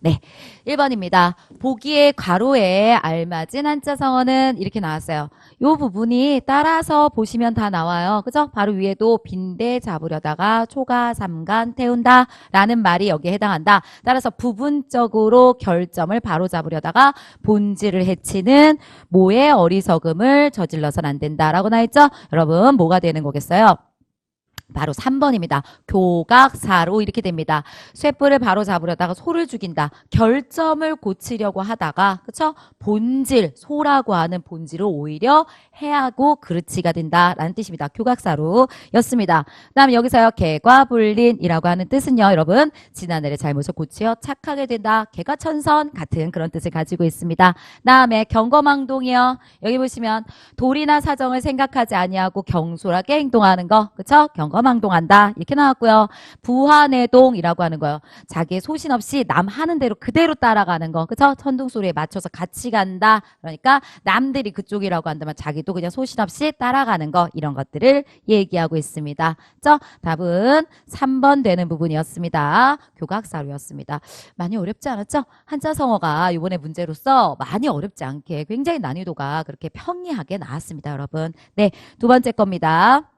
네, 1번입니다. 보기에 괄호에 알맞은 한자성어는 이렇게 나왔어요. 요 부분이 따라서 보시면 다 나와요. 그죠? 바로 위에도 빈대 잡으려다가 초가 삼간 태운다 라는 말이 여기에 해당한다. 따라서 부분적으로 결점을 바로 잡으려다가 본질을 해치는 모의 어리석음을 저질러서는 안 된다라고 나와있죠? 여러분 뭐가 되는 거겠어요? 바로 3번입니다. 교각사로 이렇게 됩니다. 쇠뿔을 바로 잡으려다가 소를 죽인다. 결점을 고치려고 하다가 그쵸? 본질, 소라고 하는 본질을 오히려 해하고 그르치가 된다라는 뜻입니다. 교각사로 였습니다. 그 다음에 여기서요. 개과불린이라고 하는 뜻은요. 여러분 지난날의 잘못을 고치어 착하게 된다. 개과천선 같은 그런 뜻을 가지고 있습니다. 다음에 경거망동이요. 여기 보시면 도리나 사정을 생각하지 아니하고 경솔하게 행동하는 거. 그쵸? 경거망동한다. 이렇게 나왔고요. 부하내동이라고 하는 거요. 자기의 소신 없이 남 하는 대로 그대로 따라가는 거. 그쵸? 천둥소리에 맞춰서 같이 간다. 그러니까 남들이 그쪽이라고 한다면 자기도 그냥 소신 없이 따라가는 거. 이런 것들을 얘기하고 있습니다. 그쵸? 답은 3번 되는 부분이었습니다. 교각사료였습니다. 많이 어렵지 않았죠? 한자성어가 이번에 문제로서 많이 어렵지 않게 굉장히 난이도가 그렇게 평이하게 나왔습니다. 여러분. 네, 두 번째 겁니다.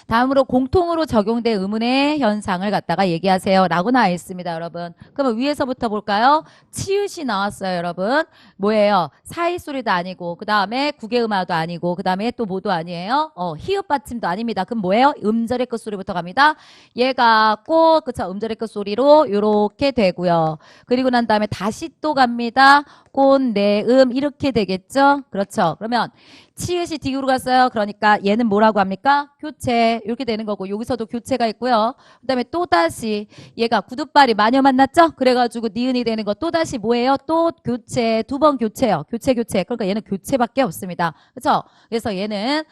다음으로 공통으로 적용된 의문의 현상을 갖다가 얘기하세요 라고 나와 있습니다. 여러분. 그러면 위에서부터 볼까요? 치읓이 나왔어요. 여러분. 뭐예요? 사이소리도 아니고 그 다음에 국외음화도 아니고 그 다음에 또 뭐도 아니에요? 히읗 받침도 아닙니다. 그럼 뭐예요? 음절의 끝소리부터 갑니다. 얘가 꼭 그쵸? 음절의 끝소리로 요렇게 되고요. 그리고 난 다음에 다시 또 갑니다. 꽃, 내음 이렇게 되겠죠? 그렇죠. 그러면 치읓이 뒤로 갔어요. 그러니까 얘는 뭐라고 합니까? 교체. 이렇게 되는 거고 여기서도 교체가 있고요. 그 다음에 또다시 얘가 구둣발이 마녀 만났죠? 그래가지고 니은이 되는 거 또다시 뭐예요? 또 교체. 두 번 교체요. 교체. 그러니까 얘는 교체밖에 없습니다. 그렇죠? 그래서 얘는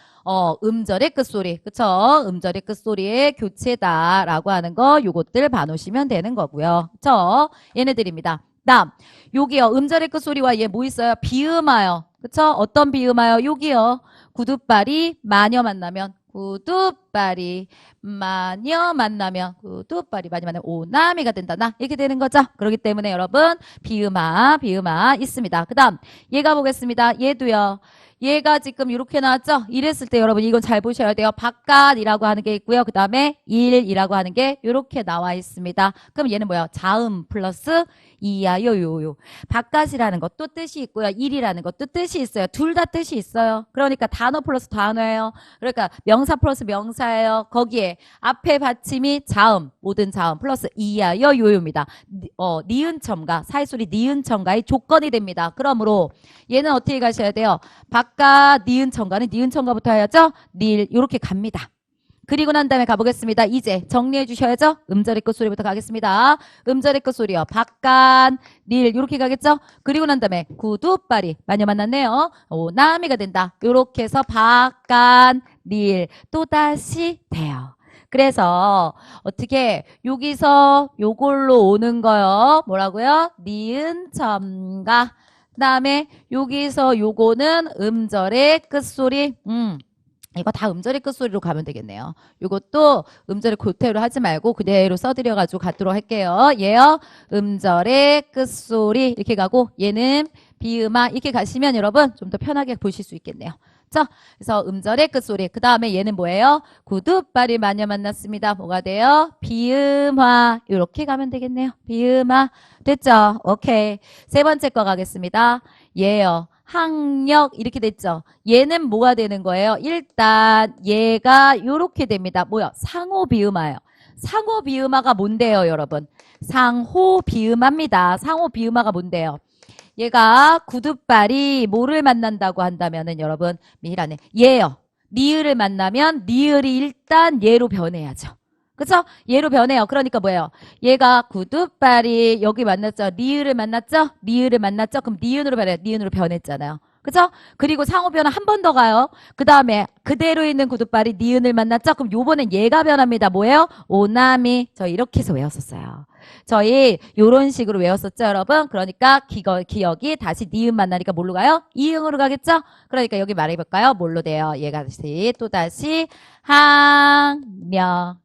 음절의 끝소리. 그렇죠? 음절의 끝소리의 교체다라고 하는 거 요것들 봐놓으시면 되는 거고요. 그렇죠? 얘네들입니다. 다음 여기요. 음절의 끝소리와 얘 뭐 있어요? 비음화요. 그쵸? 어떤 비음화요? 여기요. 구둣발이 마녀 만나면 구둣발이 마녀 만나면 구둣발이 마녀 만나면 오나미가 된다. 이렇게 되는 거죠. 그렇기 때문에 여러분 비음화 있습니다. 그 다음 얘가 보겠습니다. 얘도요. 얘가 지금 이렇게 나왔죠? 이랬을 때 여러분 이건 잘 보셔야 돼요. 바깥이라고 하는 게 있고요. 그 다음에 일이라고 하는 게 이렇게 나와 있습니다. 그럼 얘는 뭐예요? 자음 플러스 이야 요요요. 바깥이라는 것도 뜻이 있고요. 일이라는 것도 뜻이 있어요. 둘 다 뜻이 있어요. 그러니까 단어 플러스 단어예요. 그러니까 명사 플러스 명사예요. 거기에 앞에 받침이 자음, 모든 자음 플러스 이야 요요입니다. 니은첨가, 사이소리 니은첨가의 조건이 됩니다. 그러므로 얘는 어떻게 가셔야 돼요? 바깥 니은첨가는 니은첨가부터 해야죠. 닐 이렇게 갑니다. 그리고 난 다음에 가보겠습니다. 이제 정리해 주셔야죠. 음절의 끝소리부터 가겠습니다. 음절의 끝소리요. 바깥, 닐 이렇게 가겠죠. 그리고 난 다음에 구둣발이 마녀 만났네요. 오나미가 된다. 이렇게 해서 바깥, 닐 또다시 돼요. 그래서 어떻게 여기서 요걸로 오는 거요. 뭐라고요? 니은 첨가. 그 다음에 여기서 요거는 음절의 끝소리. 이거 다 음절의 끝소리로 가면 되겠네요. 이것도 음절의 고태로 하지 말고 그대로 써드려가지고 가도록 할게요. 얘요. 음절의 끝소리 이렇게 가고 얘는 비음화 이렇게 가시면 여러분 좀 더 편하게 보실 수 있겠네요. 자, 그래서 음절의 끝소리. 그 다음에 얘는 뭐예요? 구둣발이 마녀 만났습니다. 뭐가 돼요? 비음화. 이렇게 가면 되겠네요. 비음화. 됐죠? 오케이. 세 번째 거 가겠습니다. 얘요. 학력 이렇게 됐죠. 얘는 뭐가 되는 거예요? 일단 얘가 이렇게 됩니다. 뭐야? 상호비음화예요. 상호비음화가 뭔데요, 여러분? 상호비음화입니다. 상호비음화가 뭔데요? 얘가 구둣발이 뭐를 만난다고 한다면은 여러분 미라네 얘요. 니을을 만나면 니을이 일단 얘로 변해야죠. 그쵸? 얘로 변해요. 그러니까 뭐예요? 얘가 구둣발이 여기 만났죠? 니을을 만났죠? 니을을 만났죠? 그럼 니은으로 변해요. 니은으로 변했잖아요. 그죠? 그리고 상호 변화 한 번 더 가요. 그 다음에 그대로 있는 구둣발이 니은을 만났죠? 그럼 요번엔 얘가 변합니다. 뭐예요? 오나미. 저 이렇게 해서 외웠었어요. 저희 요런 식으로 외웠었죠, 여러분? 그러니까 기억이 다시 니은 만나니까 뭘로 가요? 이응으로 가겠죠? 그러니까 여기 말해볼까요? 뭘로 돼요? 얘가 다시 또다시 학력.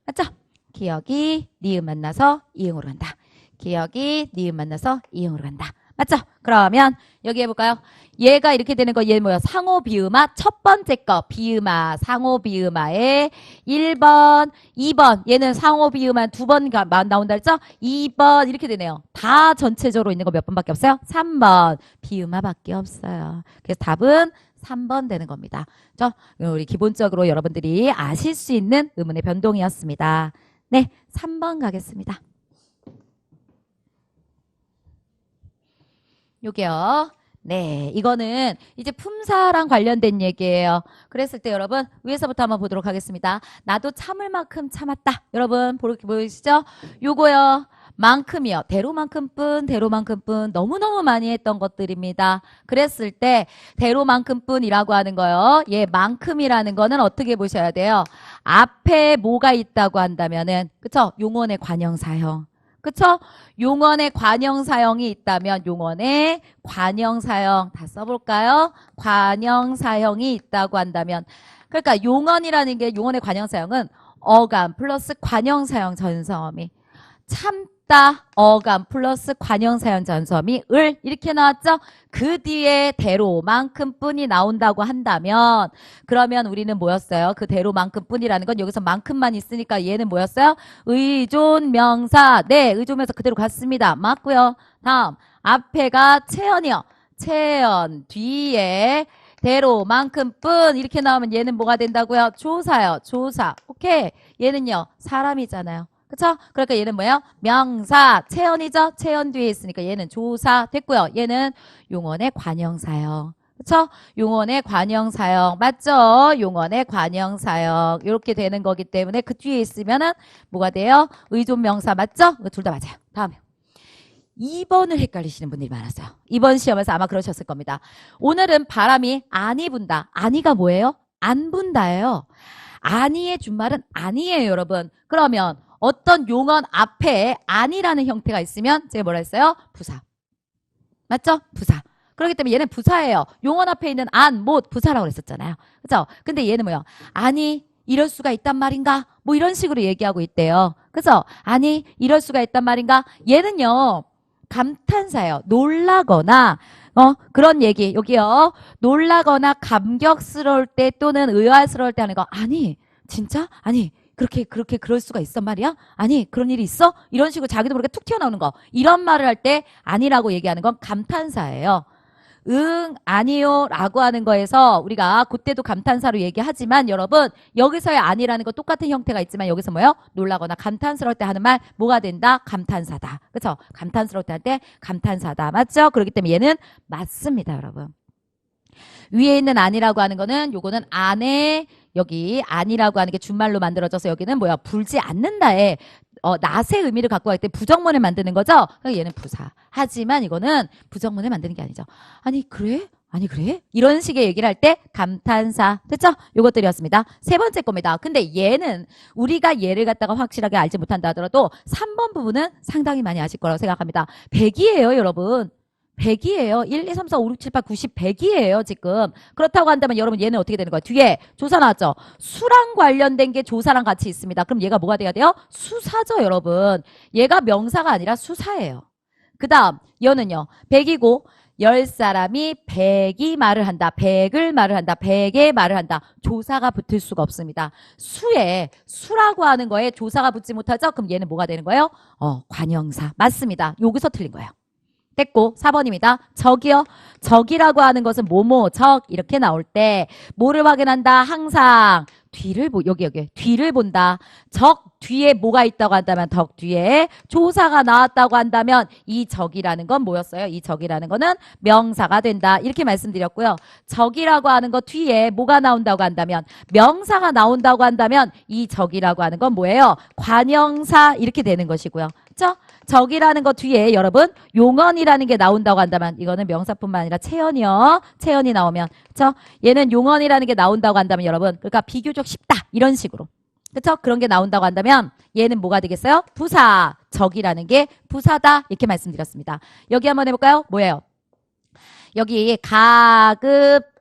맞죠? 기억이 니은 만나서 이응으로 간다. 기억이 니은 만나서 이응으로 간다. 맞죠? 그러면 여기 해볼까요? 얘가 이렇게 되는 거 얘 뭐야? 상호 비음아 첫 번째 거 비음아 상호 비음아의 1번 2번 얘는 상호 비음아 두 번 나온다 했죠? 2번 이렇게 되네요. 다 전체적으로 있는 거 몇 번밖에 없어요? 3번 비음아밖에 없어요. 그래서 답은 3번 되는 겁니다. 우리 기본적으로 여러분들이 아실 수 있는 의문의 변동이었습니다. 네, 3번 가겠습니다. 요게요. 네, 이거는 이제 품사랑 관련된 얘기예요. 그랬을 때 여러분 위에서부터 한번 보도록 하겠습니다. 나도 참을 만큼 참았다. 여러분 보이시죠? 요거요. 만큼이요. 대로만큼뿐 너무너무 많이 했던 것들입니다. 그랬을 때 대로만큼뿐이라고 하는 거요. 예, 만큼이라는 거는 어떻게 보셔야 돼요? 앞에 뭐가 있다고 한다면은 그쵸? 용언의 관형사형. 그쵸? 용언의 관형사형이 있다면 용언의 관형사형 다 써볼까요? 관형사형이 있다고 한다면 그러니까 용언이라는 게 용언의 관형사형은 어감 플러스 관형사형 전성어미 참다 어감 플러스 관형사형 전성어미 을 이렇게 나왔죠? 그 뒤에 대로만큼뿐이 나온다고 한다면 그러면 우리는 뭐였어요? 그 대로만큼뿐이라는 건 여기서 만큼만 있으니까 얘는 뭐였어요? 의존명사. 네, 의존명사 그대로 갔습니다. 맞고요. 다음 앞에가 채연이요. 채연 뒤에 대로만큼뿐 이렇게 나오면 얘는 뭐가 된다고요? 조사요. 조사. 오케이. 얘는요. 사람이잖아요. 그쵸? 그러니까 얘는 뭐예요? 명사. 채연이죠? 채연 뒤에 있으니까 얘는 조사 됐고요. 얘는 용언의 관형사형. 그쵸? 용언의 관형사형. 맞죠? 용언의 관형사형. 이렇게 되는 거기 때문에 그 뒤에 있으면은 뭐가 돼요? 의존명사 맞죠? 둘 다 맞아요. 다음에. 2번을 헷갈리시는 분들이 많았어요. 이번 시험에서 아마 그러셨을 겁니다. 오늘은 바람이 아니 분다. 아니가 뭐예요? 안 분다예요. 아니의 준말은 아니에요, 여러분. 그러면 어떤 용언 앞에 아니라는 형태가 있으면 제가 뭐라 했어요? 부사. 맞죠? 부사. 그렇기 때문에 얘는 부사예요. 용언 앞에 있는 안, 못, 부사라고 그랬었잖아요. 그죠? 근데 얘는 뭐예요? 아니, 이럴 수가 있단 말인가? 뭐 이런 식으로 얘기하고 있대요. 그죠? 아니, 이럴 수가 있단 말인가? 얘는요, 감탄사예요. 놀라거나, 그런 얘기. 여기요. 놀라거나 감격스러울 때 또는 의아스러울 때 하는 거. 아니, 진짜? 아니, 그렇게 그럴 수가 있단 말이야? 아니, 그런 일이 있어? 이런 식으로 자기도 모르게 툭 튀어나오는 거. 이런 말을 할 때 아니라고 얘기하는 건 감탄사예요. 응, 아니요 라고 하는 거에서 우리가 그때도 감탄사로 얘기하지만 여러분 여기서의 아니라는 거 똑같은 형태가 있지만 여기서 뭐예요? 놀라거나 감탄스러울 때 하는 말 뭐가 된다? 감탄사다. 그쵸? 감탄스러울 때 할 때 감탄사다. 맞죠? 그렇기 때문에 얘는 맞습니다, 여러분. 위에 있는 아니라고 하는 거는 요거는 안에 여기 아니라고 하는 게 준말로 만들어져서 여기는 뭐야? 불지 않는다에 낫의 의미를 갖고 갈 때 부정문을 만드는 거죠. 그러니까 얘는 부사. 하지만 이거는 부정문을 만드는 게 아니죠. 아니 그래? 아니 그래? 이런 식의 얘기를 할 때 감탄사. 됐죠? 요것들이었습니다. 세 번째 겁니다. 근데 얘는 우리가 얘를 갖다가 확실하게 알지 못한다 하더라도 3번 부분은 상당히 많이 아실 거라고 생각합니다. 100이에요, 여러분. 100이에요. 1, 2, 3, 4, 5, 6, 7, 8, 90, 100이에요, 지금. 그렇다고 한다면 여러분 얘는 어떻게 되는 거야? 뒤에 조사 나왔죠? 수랑 관련된 게 조사랑 같이 있습니다. 그럼 얘가 뭐가 돼야 돼요? 수사죠, 여러분. 얘가 명사가 아니라 수사예요. 그 다음, 여는요. 100이고 10사람이 100이 말을 한다. 100을 말을 한다. 100의 말을 한다. 조사가 붙을 수가 없습니다. 수라고 하는 거에 조사가 붙지 못하죠? 그럼 얘는 뭐가 되는 거예요? 관형사. 맞습니다. 여기서 틀린 거예요. 됐고 4번입니다. 적이요. 적이라고 하는 것은 뭐뭐 적 이렇게 나올 때 뭐를 확인한다? 항상 뒤를 여기 뒤를 본다. 적 뒤에 뭐가 있다고 한다면 적 뒤에 조사가 나왔다고 한다면 이 적이라는 건 뭐였어요? 이 적이라는 거는 명사가 된다. 이렇게 말씀드렸고요. 적이라고 하는 것 뒤에 뭐가 나온다고 한다면 명사가 나온다고 한다면 이 적이라고 하는 건 뭐예요? 관형사 이렇게 되는 것이고요. 그렇죠? 적이라는 것 뒤에 여러분 용언이라는 게 나온다고 한다면 이거는 명사뿐만 아니라 채연이요. 채연이 나오면 그렇죠? 얘는 용언이라는 게 나온다고 한다면 여러분 그러니까 비교적 쉽다 이런 식으로 그렇죠? 그런 게 나온다고 한다면 얘는 뭐가 되겠어요? 부사. 적이라는 게 부사다 이렇게 말씀드렸습니다. 여기 한번 해볼까요? 뭐예요? 여기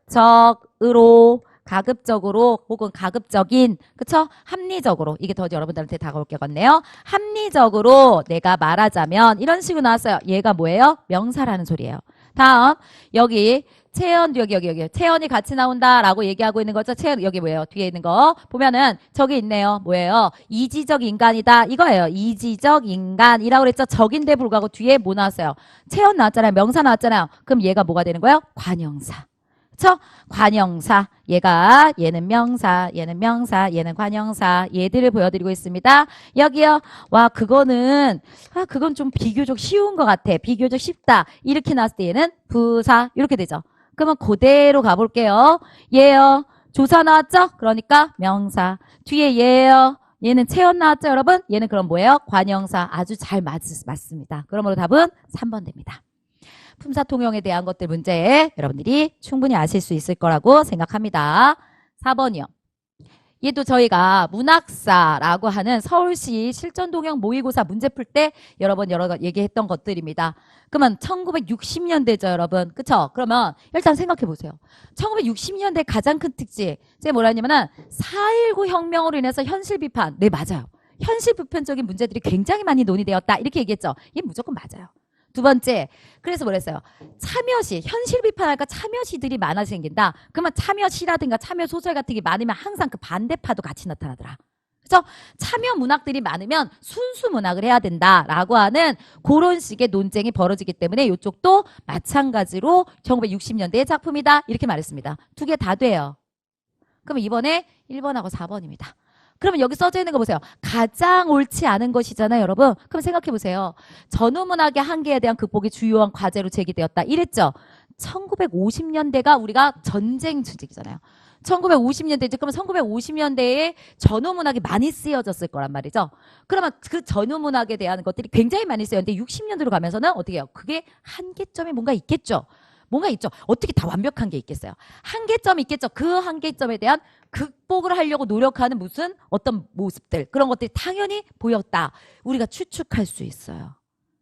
가급적으로 가급적으로 혹은 가급적인 그쵸? 합리적으로 이게 더 여러분들한테 다가올 게 같네요. 합리적으로 내가 말하자면 이런 식으로 나왔어요. 얘가 뭐예요? 명사라는 소리예요. 다음 여기 채연 여기 채연이 같이 나온다라고 얘기하고 있는 거죠. 채연 여기 뭐예요? 뒤에 있는 거 보면은 저기 있네요. 뭐예요? 이지적 인간이다 이거예요. 이지적 인간이라고 그랬죠. 적인데 불구하고 뒤에 뭐 나왔어요? 채연 나왔잖아요. 명사 나왔잖아요. 그럼 얘가 뭐가 되는 거예요? 관형사. 그쵸? 관형사. 얘는 명사, 얘는 명사, 얘는 관형사. 얘들을 보여드리고 있습니다. 여기요. 와, 그건 좀 비교적 쉬운 것 같아. 비교적 쉽다. 이렇게 나왔을 때 얘는 부사. 이렇게 되죠. 그러면 그대로 가볼게요. 얘요. 조사 나왔죠? 그러니까 명사. 뒤에 얘요. 얘는 체언 나왔죠, 여러분? 얘는 그럼 뭐예요? 관형사. 아주 잘 맞습니다. 그러므로 답은 3번 됩니다. 품사 통용에 대한 것들 문제 여러분들이 충분히 아실 수 있을 거라고 생각합니다. 4번이요. 얘도 저희가 문학사라고 하는 서울시 실전동형 모의고사 문제 풀 때 여러 번 얘기했던 것들입니다. 그러면 1960년대죠, 여러분. 그쵸? 그러면 일단 생각해 보세요. 1960년대 가장 큰 특징. 제가 뭐라 했냐면은 4.19 혁명으로 인해서 현실 비판. 네, 맞아요. 현실 비판적인 문제들이 굉장히 많이 논의되었다. 이렇게 얘기했죠. 이게 무조건 맞아요. 두 번째, 그래서 뭐랬어요? 참여시, 현실 비판할까 참여시들이 많아 생긴다. 그러면 참여시라든가 참여소설 같은 게 많으면 항상 그 반대파도 같이 나타나더라. 그래서 참여 문학들이 많으면 순수 문학을 해야 된다라고 하는 그런 식의 논쟁이 벌어지기 때문에 이쪽도 마찬가지로 1960년대의 작품이다. 이렇게 말했습니다. 두 개 다 돼요. 그럼 이번에 1번하고 4번입니다. 그러면 여기 써져 있는 거 보세요. 가장 옳지 않은 것이잖아요, 여러분. 그럼 생각해 보세요. 전후문학의 한계에 대한 극복이 주요한 과제로 제기되었다. 이랬죠. 1950년대가 우리가 전쟁 주직이잖아요. 1950년대, 그러면 1950년대에 전후문학이 많이 쓰여졌을 거란 말이죠. 그러면 그 전후문학에 대한 것들이 굉장히 많이 쓰였는데 60년대로 가면서는 어떻게 해요? 그게 한계점이 뭔가 있겠죠. 뭔가 있죠. 어떻게 다 완벽한 게 있겠어요. 한계점이 있겠죠. 그 한계점에 대한 극복을 하려고 노력하는 무슨 어떤 모습들 그런 것들이 당연히 보였다. 우리가 추측할 수 있어요.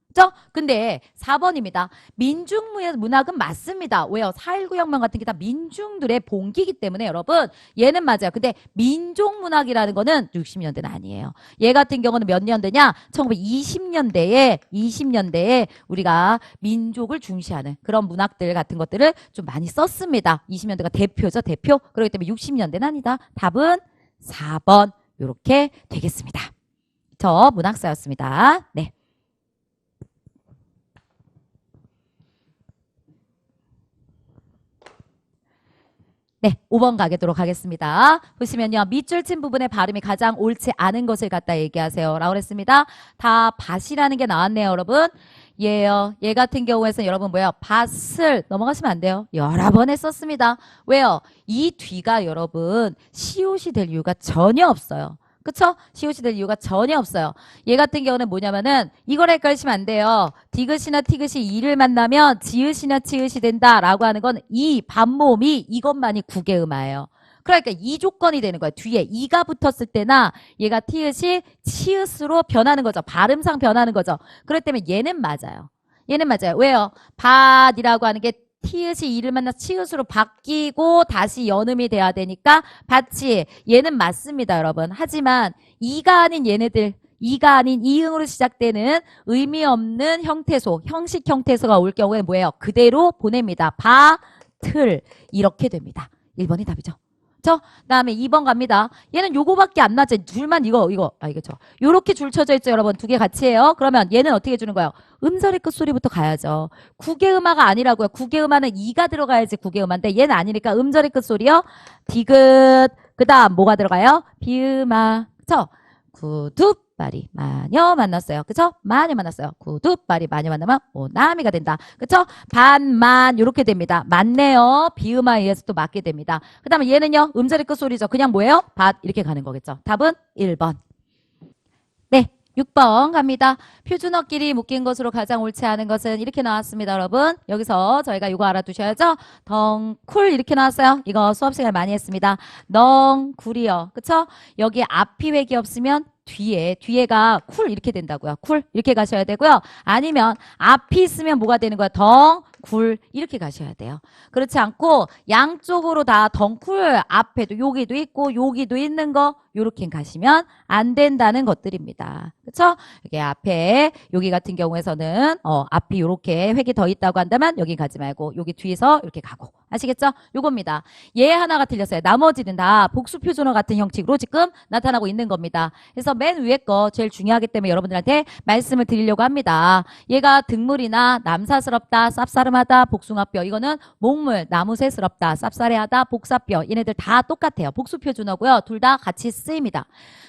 그죠? 근데 4번입니다. 민중문학은 맞습니다. 왜요? 4.19 혁명 같은 게 다 민중들의 봉기이기 때문에 여러분 얘는 맞아요. 근데 민족문학이라는 거는 60년대는 아니에요. 얘 같은 경우는 몇 년대냐? 1920년대에 우리가 민족을 중시하는 그런 문학들 같은 것들을 좀 많이 썼습니다. 20년대가 대표죠. 대표. 그렇기 때문에 60년대는 아니다. 답은 4번 이렇게 되겠습니다. 저 문학사였습니다. 네. 네, 5번 가도록 하겠습니다. 보시면요. 밑줄 친 부분의 발음이 가장 옳지 않은 것을 갖다 얘기하세요. 라고 그랬습니다. 다 밭이라는 게 나왔네요, 여러분. 얘요. 얘 같은 경우에는 여러분 뭐예요? 밭을 넘어가시면 안 돼요. 여러 번 했었습니다. 왜요? 이 뒤가 여러분 시옷이 될 이유가 전혀 없어요. 그쵸? 시옷이 될 이유가 전혀 없어요. 얘 같은 경우는 뭐냐면은 이걸 헷갈리시면 안 돼요. 디귿이나 티귿이 이를 만나면 지읒이나 치읒이 된다라고 하는 건 이 반모음이 이것만이 국외음화예요. 그러니까 이 조건이 되는 거예요. 뒤에 이가 붙었을 때나 얘가 티읒이 치읒으로 변하는 거죠. 발음상 변하는 거죠. 그렇기 때문에 얘는 맞아요. 얘는 맞아요. 왜요? 밭이라고 하는 게 티읒이 이를 만나 치읒으로 바뀌고 다시 연음이 돼야 되니까 밭이 얘는 맞습니다, 여러분. 하지만 이가 아닌 얘네들 이가 아닌 이응으로 시작되는 의미 없는 형태소, 형식 형태소가 올 경우에는 뭐예요? 그대로 보냅니다. 밭을 이렇게 됩니다. 1번이 답이죠. 그다음에 2번 갑니다. 얘는 요거밖에 안 나죠. 줄만 이거 알겠죠? 요렇게 줄 쳐져 있죠, 여러분. 두 개 같이 해요. 그러면 얘는 어떻게 해주는 거예요? 음절의 끝소리부터 가야죠. 국외음화가 아니라고요. 국외음화는 이가 들어가야지 국외음화인데 얘는 아니니까 음절의 끝소리요. 디귿. 그다음 뭐가 들어가요? 비음화. 그쵸? 구두발이 마녀 만났어요. 그쵸? 마녀 만났어요. 구두발이 마녀 만나면 오나미가 된다. 그쵸? 반만 이렇게 됩니다. 맞네요. 비음화에 의해서 또 맞게 됩니다. 그 다음에 얘는요. 음절의 끝소리죠. 그냥 뭐예요? 밭 이렇게 가는 거겠죠. 답은 1번. 네. 6번 갑니다. 표준어끼리 묶인 것으로 가장 옳지 않은 것은 이렇게 나왔습니다, 여러분. 여기서 저희가 이거 알아두셔야죠. 덩쿨 이렇게 나왔어요. 이거 수업 시간에 많이 했습니다. 덩쿨이요. 그쵸? 여기 앞이 획이 없으면 뒤에가 쿨 이렇게 된다고요. 쿨 이렇게 가셔야 되고요. 아니면 앞이 있으면 뭐가 되는 거야? 굴 이렇게 가셔야 돼요. 그렇지 않고 양쪽으로 다 덩쿨 앞에도 여기도 있고 여기도 있는 거 요렇게 가시면 안 된다는 것들입니다. 그렇죠? 이게 앞에 여기 같은 경우에서는 앞이 요렇게 획이 더 있다고 한다면 여기 가지 말고 여기 뒤에서 이렇게 가고 아시겠죠? 요겁니다. 얘 하나가 틀렸어요. 나머지는 다 복수 표준어 같은 형식으로 지금 나타나고 있는 겁니다. 그래서 맨 위에 거 제일 중요하기 때문에 여러분들한테 말씀을 드리려고 합니다. 얘가 등물이나 남사스럽다, 쌉싸름하다, 복숭아뼈 이거는 목물, 나무새스럽다, 쌉싸래하다, 복사뼈 얘네들 다 똑같아요. 복수 표준어고요. 둘 다 같이 쓰입니다.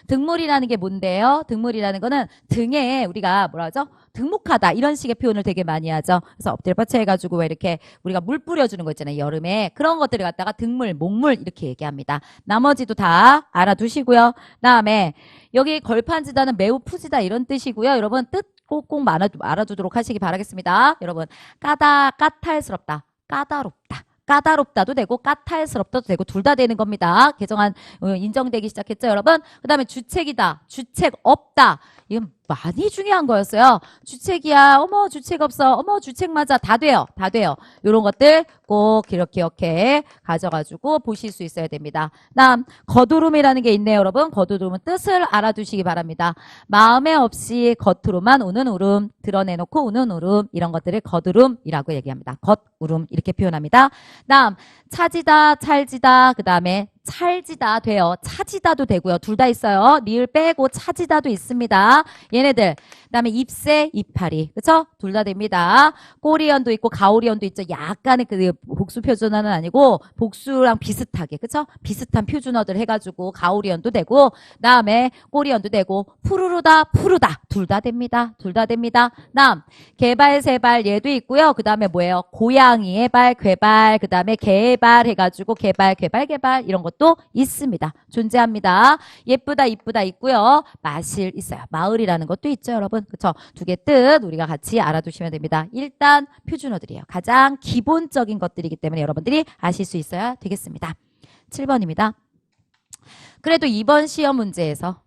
등물이라는 게 뭔데요? 등물이라는 거는 등에 우리가 뭐라 하죠? 등목하다 이런 식의 표현을 되게 많이 하죠. 그래서 엎드려 뻗쳐 해가지고 왜 이렇게 우리가 물 뿌려주는 거 있잖아요. 여름에 그런 것들을 갖다가 등물, 목물 이렇게 얘기합니다. 나머지도 다 알아두시고요. 다음에 여기 걸판지다는 매우 푸지다 이런 뜻이고요. 여러분 뜻 꼭꼭 알아두도록 하시기 바라겠습니다. 여러분 까탈스럽다, 까다롭다. 까다롭다도 되고 까탈스럽다도 되고 둘 다 되는 겁니다. 개정안 인정되기 시작했죠, 여러분? 그 다음에 주책이다, 주책 없다. 이건 많이 중요한 거였어요. 주책이야, 어머 주책 없어, 어머 주책 맞아, 다 돼요, 다 돼요. 이런 것들 꼭 이렇게 가져가지고 보실 수 있어야 됩니다. 다음 거두름이라는 게 있네요, 여러분. 거두름은 뜻을 알아두시기 바랍니다. 마음에 없이 겉으로만 우는 울음, 드러내놓고 우는 울음 이런 것들을 거두름이라고 얘기합니다. 겉울음 이렇게 표현합니다. 다음 차지다, 찰지다, 그 다음에 찰지다 돼요. 차지다도 되고요. 둘 다 있어요. 리을 빼고 차지다도 있습니다. 얘네들. 그다음에 잎새, 이파리. 그쵸? 둘 다 됩니다. 꼬리연도 있고 가오리연도 있죠. 약간의 그 복수 표준어는 아니고 복수랑 비슷하게. 그쵸? 비슷한 표준어들 해가지고 가오리연도 되고 그다음에 꼬리연도 되고 푸르르다, 푸르다. 둘 다 됩니다. 둘 다 됩니다. 다음 개발, 세발 얘도 있고요. 그다음에 뭐예요? 고양이의 발, 괴발. 그다음에 개발 해가지고 개발, 개발, 개발 이런 것도 있습니다. 존재합니다. 예쁘다, 이쁘다 있고요. 마실 있어요. 마을이라는 것도 있죠, 여러분. 그쵸? 두 개 뜻 우리가 같이 알아두시면 됩니다. 일단 표준어들이에요. 가장 기본적인 것들이기 때문에 여러분들이 아실 수 있어야 되겠습니다. 7번입니다. 그래도 이번 시험 문제에서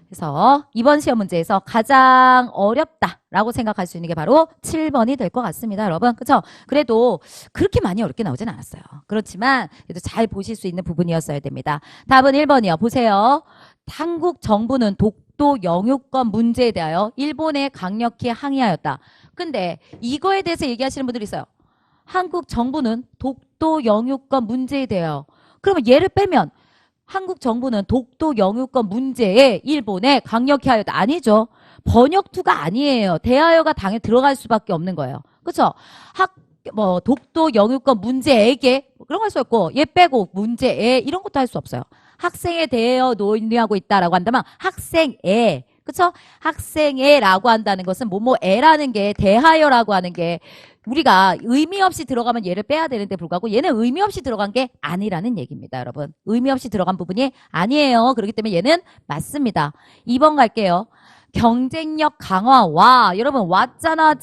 그래서 이번 시험 문제에서 가장 어렵다라고 생각할 수 있는 게 바로 7번이 될 것 같습니다, 여러분. 그렇죠? 그래도 그렇게 많이 어렵게 나오진 않았어요. 그렇지만 그래도 잘 보실 수 있는 부분이었어야 됩니다. 답은 1번이요. 보세요. 한국 정부는 독도 영유권 문제에 대하여 일본에 강력히 항의하였다. 근데 이거에 대해서 얘기하시는 분들이 있어요. 한국 정부는 독도 영유권 문제에 대하여. 그러면 얘를 빼면 한국 정부는 독도 영유권 문제에 일본에 강력히 하였다. 아니죠. 번역투가 아니에요. 대하여가 당연히 들어갈 수밖에 없는 거예요. 그렇죠? 독도 영유권 문제에게 그런 거 할 수 없고 얘 빼고 문제에 이런 것도 할 수 없어요. 학생에 대하여 논의하고 있다라고 한다면 학생에 그렇죠? 학생에라고 한다는 것은 뭐뭐에라는 게 대하여라고 하는 게 우리가 의미 없이 들어가면 얘를 빼야 되는데 불구하고 얘는 의미 없이 들어간 게 아니라는 얘기입니다, 여러분. 의미 없이 들어간 부분이 아니에요. 그렇기 때문에 얘는 맞습니다. 2번 갈게요. 경쟁력 강화와 여러분 왔잖아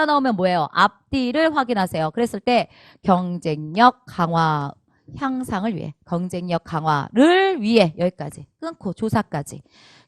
나오면 뭐예요? 앞뒤를 확인하세요. 그랬을 때 경쟁력 강화 향상을 위해 경쟁력 강화를 위해 여기까지 끊고 조사까지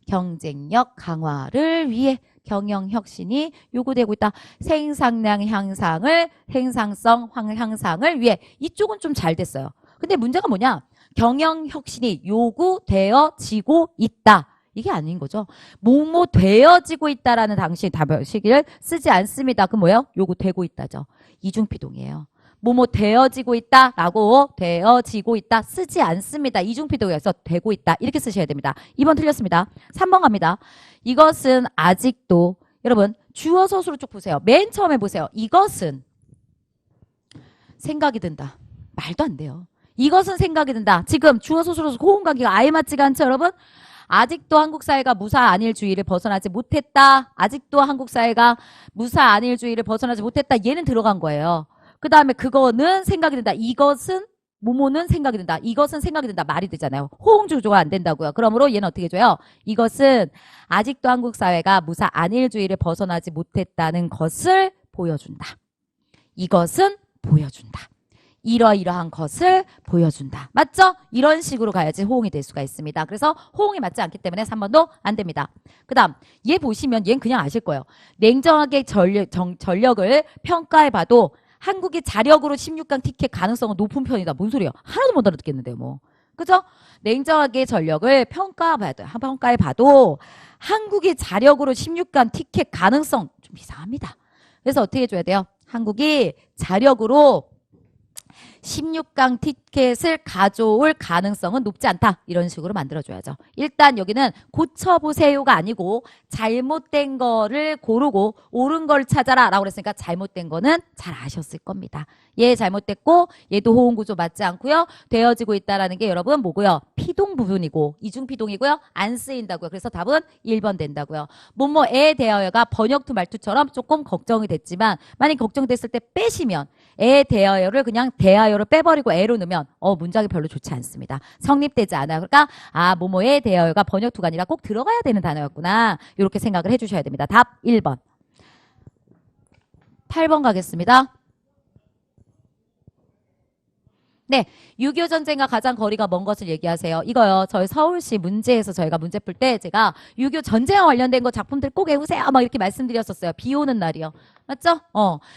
경쟁력 강화를 위해 경영혁신이 요구되고 있다. 생산량 향상을 생산성 향상을 위해 이쪽은 좀 잘 됐어요. 근데 문제가 뭐냐? 경영혁신이 요구되어지고 있다. 이게 아닌 거죠. 뭐뭐 되어지고 있다라는 당시 답시기를 쓰지 않습니다. 그 뭐예요? 요구되고 있다죠. 이중피동이에요. 뭐뭐 되어지고 있다라고 되어지고 있다 쓰지 않습니다. 이중피동에서 되고 있다 이렇게 쓰셔야 됩니다. 2번 틀렸습니다. 3번 갑니다. 이것은 아직도 여러분 주어 서술로 쭉 보세요. 맨 처음에 보세요. 이것은 생각이 든다. 말도 안 돼요. 이것은 생각이 든다. 지금 주어 서술로 호응관계가 아예 맞지가 않죠, 여러분? 아직도 한국 사회가 무사 안일주의를 벗어나지 못했다. 아직도 한국 사회가 무사 안일주의를 벗어나지 못했다. 얘는 들어간 거예요. 그 다음에 그거는 생각이 든다. 이것은 모모는 생각이 든다. 이것은 생각이 든다. 말이 되잖아요. 호응 조조가 안 된다고요. 그러므로 얘는 어떻게 줘요? 이것은 아직도 한국 사회가 무사 안일주의를 벗어나지 못했다는 것을 보여준다. 이것은 보여준다. 이러이러한 것을 보여준다. 맞죠? 이런 식으로 가야지 호응이 될 수가 있습니다. 그래서 호응이 맞지 않기 때문에 3번도 안 됩니다. 그 다음 얘 보시면 얘는 그냥 아실 거예요. 냉정하게 전력을 평가해봐도 한국이 자력으로 16강 티켓 가능성은 높은 편이다. 뭔 소리야? 하나도 못 알아듣겠는데요, 뭐. 그죠? 냉정하게 전력을 평가해봐도 한국이 자력으로 16강 티켓 가능성 좀 이상합니다. 그래서 어떻게 해줘야 돼요? 한국이 자력으로 16강 티켓을 가져올 가능성은 높지 않다. 이런 식으로 만들어줘야죠. 일단 여기는 고쳐보세요가 아니고 잘못된 거를 고르고 옳은 걸 찾아라 라고 그랬으니까 잘못된 거는 잘 아셨을 겁니다. 얘 잘못됐고 얘도 호응구조 맞지 않고요. 되어지고 있다라는 게 여러분 뭐고요? 피동 부분이고 이중피동이고요. 안 쓰인다고요. 그래서 답은 1번 된다고요. 뭐뭐에 대하여가 번역투 말투처럼 조금 걱정이 됐지만 만약 걱정됐을 때 빼시면 에 대하여를 그냥 대하여를 빼버리고 에로 넣으면 문장이 별로 좋지 않습니다. 성립되지 않아요. 그러니까 뭐뭐에 대하여가 번역투가 아니라 꼭 들어가야 되는 단어였구나. 이렇게 생각을 해주셔야 됩니다. 답 1번. 8번 가겠습니다. 네, 6.25 전쟁과 가장 거리가 먼 것을 얘기하세요. 이거요. 저희 서울시 문제에서 저희가 문제 풀 때 제가 6.25 전쟁과 관련된 거 작품들 꼭 외우세요. 막 이렇게 말씀드렸었어요. 비 오는 날이요. 맞죠?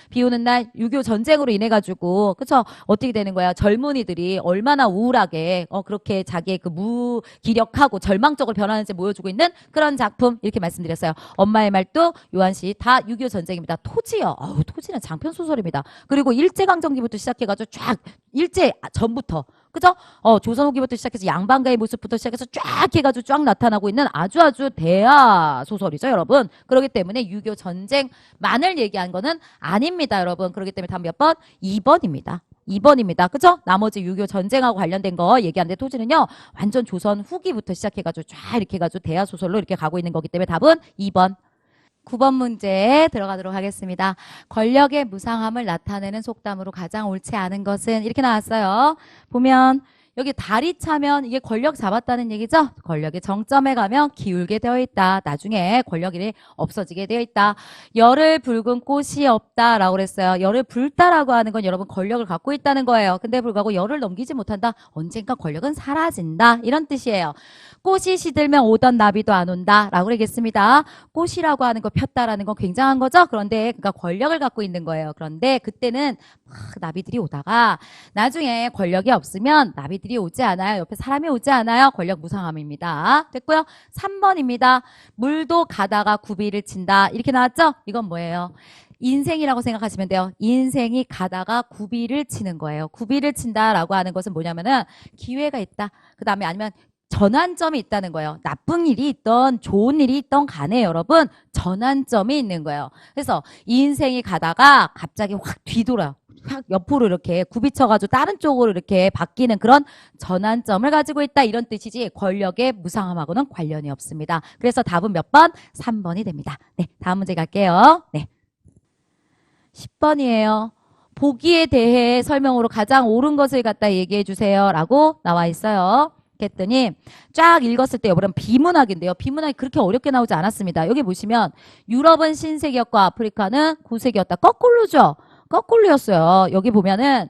비 오는 날 6.25 전쟁으로 인해 가지고 그쵸? 어떻게 되는 거야? 젊은이들이 얼마나 우울하게 그렇게 자기의 그 무기력하고 절망적으로 변하는지 보여주고 있는 그런 작품 이렇게 말씀드렸어요. 엄마의 말도 요한시 다 6.25 전쟁입니다. 토지요. 토지는 장편 소설입니다. 그리고 일제강점기부터 시작해가지고 쫙 일제 전부터 그죠? 조선 후기부터 시작해서 양반가의 모습부터 시작해서 쫙 해가지고 쫙 나타나고 있는 아주 대하 소설이죠, 여러분. 그렇기 때문에 6.25 전쟁만을 얘기한 거는 아닙니다, 여러분. 그렇기 때문에 다음 몇 번? 2번입니다. 2번입니다. 그죠? 나머지 6.25 전쟁하고 관련된 거 얘기하는데 토지는요, 완전 조선 후기부터 시작해가지고 쫙 이렇게 해가지고 대하 소설로 이렇게 가고 있는 거기 때문에 답은 2번. 9번 문제 들어가도록 하겠습니다. 권력의 무상함을 나타내는 속담으로 가장 옳지 않은 것은 이렇게 나왔어요. 보면 여기 달이 차면 이게 권력 잡았다는 얘기죠. 권력의 정점에 가면 기울게 되어 있다. 나중에 권력이 없어지게 되어 있다. 열을 붉은 꽃이 없다라고 그랬어요. 열을 불다라고 하는 건 여러분 권력을 갖고 있다는 거예요. 근데 불구하고 열을 넘기지 못한다. 언젠가 권력은 사라진다. 이런 뜻이에요. 꽃이 시들면 오던 나비도 안 온다라고 그러겠습니다. 꽃이라고 하는 거 폈다라는 건 굉장한 거죠. 그런데 그러니까 권력을 갖고 있는 거예요. 그런데 그때는 막 나비들이 오다가 나중에 권력이 없으면 나비들이 오지 않아요. 옆에 사람이 오지 않아요. 권력 무상함입니다. 됐고요. 3번입니다. 물도 가다가 구비를 친다. 이렇게 나왔죠? 이건 뭐예요? 인생이라고 생각하시면 돼요. 인생이 가다가 구비를 치는 거예요. 구비를 친다라고 하는 것은 뭐냐면은 기회가 있다. 그 다음에 아니면 전환점이 있다는 거예요. 나쁜 일이 있던 좋은 일이 있던 간에 여러분 전환점이 있는 거예요. 그래서 인생이 가다가 갑자기 확 뒤돌아요. 확 옆으로 이렇게 굽이쳐가지고 다른 쪽으로 이렇게 바뀌는 그런 전환점을 가지고 있다 이런 뜻이지 권력의 무상함하고는 관련이 없습니다. 그래서 답은 몇 번? 3번이 됩니다. 네, 다음 문제 갈게요. 네, 10번이에요. 보기에 대해 설명으로 가장 옳은 것을 갖다 얘기해 주세요 라고 나와 있어요. 했더니 쫙 읽었을 때 여러분 비문학인데요. 비문학이 그렇게 어렵게 나오지 않았습니다. 여기 보시면 유럽은 신세계였고 아프리카는 구세계였다. 거꾸로죠. 거꾸로였어요. 여기 보면은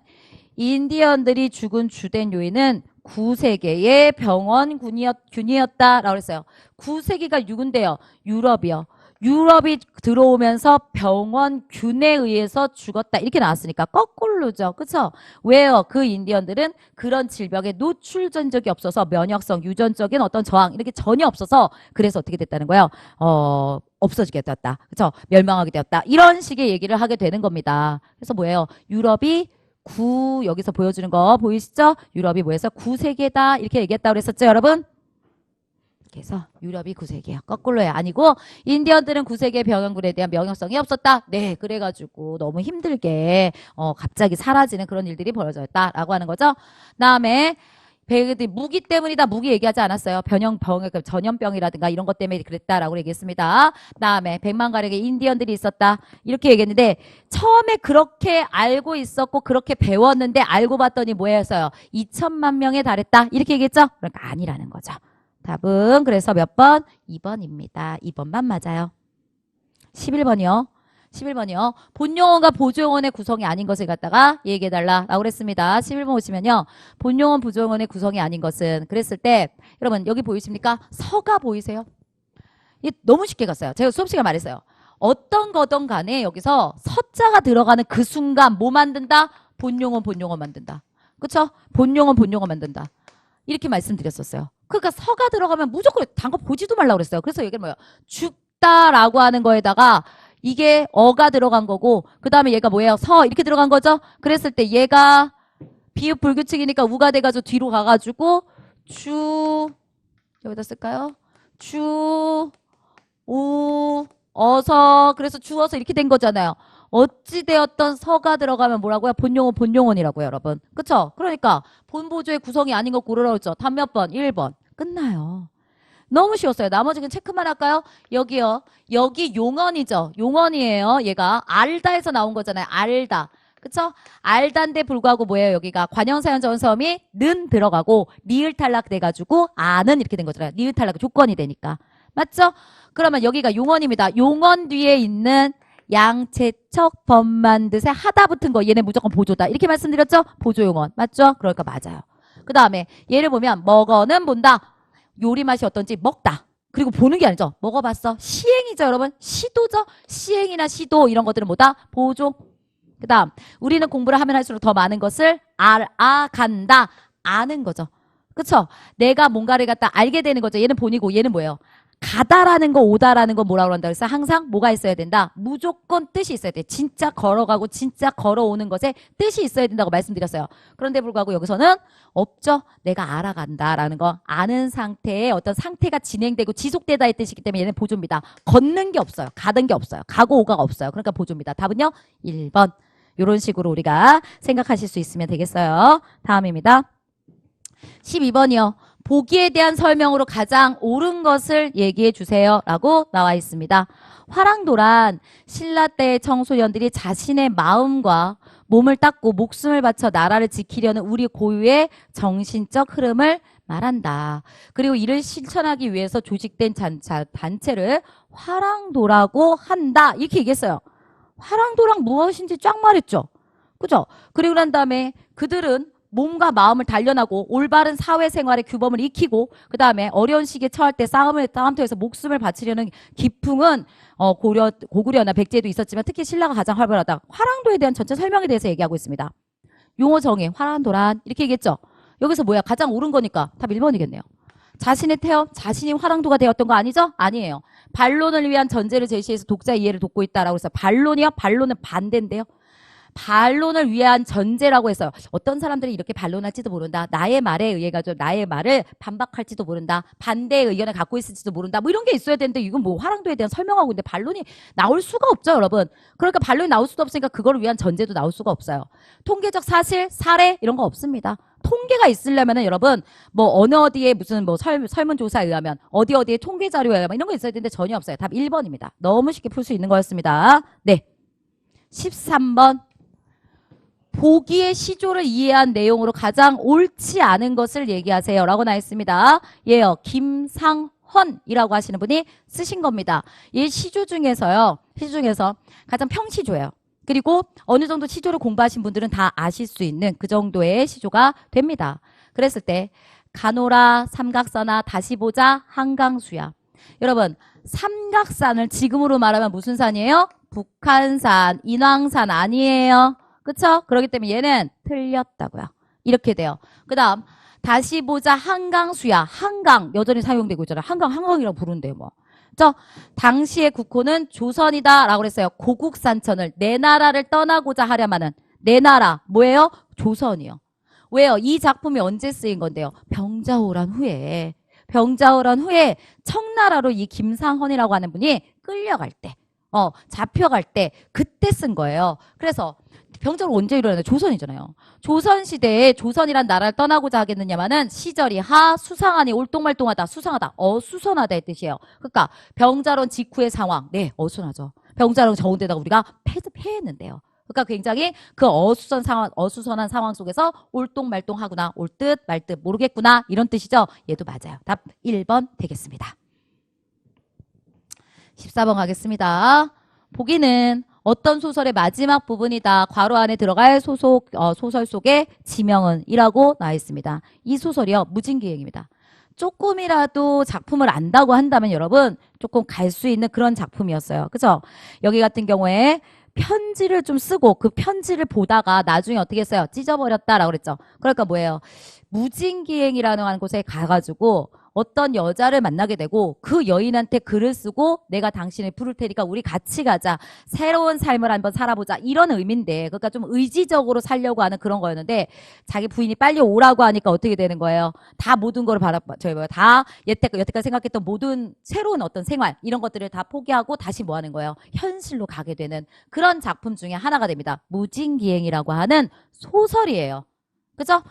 인디언들이 죽은 주된 요인은 9세계의 병원균이었다라고 했어요. 9세기가 누군데요? 유럽이요. 유럽이 들어오면서 병원균에 의해서 죽었다. 이렇게 나왔으니까 거꾸로죠. 그쵸? 왜요? 그 인디언들은 그런 질병에 노출된 적이 없어서 면역성, 유전적인 어떤 저항 이렇게 전혀 없어서 그래서 어떻게 됐다는 거예요? 없어지게 되었다. 그쵸? 멸망하게 되었다. 이런 식의 얘기를 하게 되는 겁니다. 그래서 뭐예요? 유럽이 여기서 보여주는 거 보이시죠? 유럽이 뭐해서 9세계다. 이렇게 얘기했다고 그랬었죠, 여러분? 그래서 유럽이 9세계예요. 거꾸로요. 아니고 인디언들은 9세계 병원군에 대한 명령성이 없었다. 네, 그래가지고 너무 힘들게 갑자기 사라지는 그런 일들이 벌어졌다라고 하는 거죠. 그다음에 무기 때문이다. 무기 얘기하지 않았어요. 전염병이라든가 이런 것 때문에 그랬다라고 얘기했습니다. 그다음에 100만 가량의 인디언들이 있었다. 이렇게 얘기했는데 처음에 그렇게 알고 있었고 그렇게 배웠는데 알고 봤더니 뭐였어요? 2천만 명에 달했다. 이렇게 얘기했죠? 그러니까 아니라는 거죠. 답은 그래서 몇 번? 2번입니다. 2번만 맞아요. 11번이요. 11번이요. 본용어가 보조용어의 구성이 아닌 것을 갖다가 얘기해달라 라고 그랬습니다. 11번 보시면요. 본용어 보조용어의 구성이 아닌 것은 그랬을 때 여러분 여기 보이십니까? 서가 보이세요? 이게 너무 쉽게 갔어요. 제가 수업 시간에 말했어요. 어떤 거든 간에 여기서 서자가 들어가는 그 순간 뭐 만든다? 본용어 만든다. 그쵸? 본용어 만든다. 이렇게 말씀드렸었어요. 그러니까 서가 들어가면 무조건 단거 보지도 말라고 그랬어요. 그래서 이게 뭐예요? 죽다라고 하는 거에다가 이게 어가 들어간 거고 그 다음에 얘가 뭐예요? 서 이렇게 들어간 거죠? 그랬을 때 얘가 비읍 불규칙이니까 우가 돼가지고 뒤로 가가지고 주 여기다 쓸까요? 주 오 어서 그래서 주어서 이렇게 된 거잖아요. 어찌되었던 서가 들어가면 뭐라고요? 본용어니라고요, 여러분. 그쵸? 그러니까 본보조의 구성이 아닌 거 고르라고 했죠. 답 몇 번? 1번. 끝나요. 너무 쉬웠어요. 나머지는 체크만 할까요? 여기요. 여기 용언이죠. 용언이에요. 얘가 알다에서 나온 거잖아요. 알다. 그쵸? 알다인데 불구하고 뭐예요? 여기가 관형사연 전섬이 는 들어가고 리을 탈락 돼가지고 아는 이렇게 된 거잖아요. 리을 탈락 조건이 되니까. 맞죠? 그러면 여기가 용언입니다. 용언 뒤에 있는 양채척 법만 듯에 하다 붙은 거 얘네 무조건 보조다. 이렇게 말씀드렸죠? 보조용언. 맞죠? 그러니까 맞아요. 그 다음에 얘를 보면 먹어는 본다. 요리 맛이 어떤지 먹다. 그리고 보는 게 아니죠. 먹어봤어. 시행이죠, 여러분. 시도죠. 시행이나 시도 이런 것들은 뭐다? 보조. 그 다음 우리는 공부를 하면 할수록 더 많은 것을 알아간다. 아는 거죠. 그쵸? 내가 뭔가를 갖다 알게 되는 거죠. 얘는 본이고 얘는 뭐예요? 가다라는 거 오다라는 거 뭐라고 한다 그래서 항상 뭐가 있어야 된다? 무조건 뜻이 있어야 돼. 진짜 걸어가고 진짜 걸어오는 것에 뜻이 있어야 된다고 말씀드렸어요. 그런데 불구하고 여기서는 없죠. 내가 알아간다라는 거 아는 상태에 어떤 상태가 진행되고 지속되다의 뜻이기 때문에 얘는 보조입니다. 걷는 게 없어요. 가는 게 없어요. 가고 오가가 없어요. 그러니까 보조입니다. 답은요 1번. 이런 식으로 우리가 생각하실 수 있으면 되겠어요. 다음입니다. 12번이요. 보기에 대한 설명으로 가장 옳은 것을 얘기해 주세요 라고 나와 있습니다. 화랑도란 신라 때의 청소년들이 자신의 마음과 몸을 닦고 목숨을 바쳐 나라를 지키려는 우리 고유의 정신적 흐름을 말한다. 그리고 이를 실천하기 위해서 조직된 단체를 화랑도라고 한다. 이렇게 얘기했어요. 화랑도랑 무엇인지 쫙 말했죠. 그죠? 그리고 난 다음에 그들은 몸과 마음을 단련하고 올바른 사회생활의 규범을 익히고 그 다음에 어려운 시기에 처할 때 싸움터에서 목숨을 바치려는 기풍은 고구려나 백제에도 있었지만 특히 신라가 가장 활발하다. 화랑도에 대한 전체 설명에 대해서 얘기하고 있습니다. 용어 정의, 화랑도란 이렇게 얘기했죠. 여기서 뭐야? 가장 옳은 거니까 답 1번이겠네요. 자신의 태어, 자신이 화랑도가 되었던 거 아니죠? 아니에요. 반론을 위한 전제를 제시해서 독자의 이해를 돕고 있다라고 해서 반론이요? 반론은 반대인데요. 반론을 위한 전제라고 해서 어떤 사람들이 이렇게 반론할지도 모른다. 나의 말에 의해 가지고 나의 말을 반박할지도 모른다. 반대의 의견을 갖고 있을지도 모른다. 뭐 이런 게 있어야 되는데 이건 뭐 화랑도에 대한 설명하고 있는데 반론이 나올 수가 없죠, 여러분. 그러니까 반론이 나올 수도 없으니까 그거를 위한 전제도 나올 수가 없어요. 통계적 사실, 사례 이런 거 없습니다. 통계가 있으려면은 여러분 뭐 어느 어디에 무슨 뭐 설문조사에 의하면 어디에 통계 자료에 의하면 이런 거 있어야 되는데 전혀 없어요. 답 1번입니다. 너무 쉽게 풀 수 있는 거였습니다. 네. 13번. 보기의 시조를 이해한 내용으로 가장 옳지 않은 것을 얘기하세요 라고 나와 있습니다. 예요. 김상헌이라고 하시는 분이 쓰신 겁니다. 이 시조 중에서 가장 평시조예요. 그리고 어느 정도 시조를 공부하신 분들은 다 아실 수 있는 그 정도의 시조가 됩니다. 그랬을 때 가노라, 삼각사나 다시 보자, 한강수야. 여러분 삼각산을 지금으로 말하면 무슨 산이에요? 북한산, 인왕산 아니에요. 그쵸? 그렇기 때문에 얘는 틀렸다고요. 이렇게 돼요. 그 다음 다시 보자 한강수야. 한강 여전히 사용되고 있잖아요. 한강이라고 부른대요. 뭐. 당시의 국호는 조선이다 라고 그랬어요. 고국산천을 내 나라를 떠나고자 하려면은 내 나라 뭐예요? 조선이요. 왜요? 이 작품이 언제 쓰인 건데요? 병자호란 후에 청나라로 이 김상헌이라고 하는 분이 끌려갈 때 잡혀갈 때 그때 쓴 거예요. 그래서 병자호란 언제 일어나요? 조선이잖아요. 조선시대에 조선이란 나라를 떠나고자 하겠느냐마는 시절이 수상하니 올똥말똥하다. 수상하다. 어수선하다의 뜻이에요. 그러니까 병자론 직후의 상황. 네, 어수선하죠. 병자론 적은데다가 우리가 패했는데요. 그러니까 굉장히 그 어수선한 상황 속에서 올똥말똥하구나. 올 듯 말 듯 모르겠구나. 이런 뜻이죠. 얘도 맞아요. 답 1번 되겠습니다. 14번 가겠습니다. 보기는 어떤 소설의 마지막 부분이다. 괄호 안에 들어갈 소설 속의 지명은 이라고 나와 있습니다. 이 소설이요. 무진기행입니다. 조금이라도 작품을 안다고 한다면 여러분 조금 갈 수 있는 그런 작품이었어요. 그죠? 여기 같은 경우에 편지를 좀 쓰고 그 편지를 보다가 나중에 어떻게 했어요? 찢어버렸다라고 그랬죠. 그러니까 뭐예요? 무진기행이라는 곳에 가가지고 어떤 여자를 만나게 되고 그 여인한테 글을 쓰고 내가 당신을 부를 테니까 우리 같이 가자. 새로운 삶을 한번 살아보자. 이런 의미인데 그러니까 좀 의지적으로 살려고 하는 그런 거였는데 자기 부인이 빨리 오라고 하니까 어떻게 되는 거예요? 다 모든 걸 다 여태까지 생각했던 모든 새로운 어떤 생활 이런 것들을 다 포기하고 다시 뭐 하는 거예요? 현실로 가게 되는 그런 작품 중에 하나가 됩니다. 무진기행이라고 하는 소설이에요. 그죠?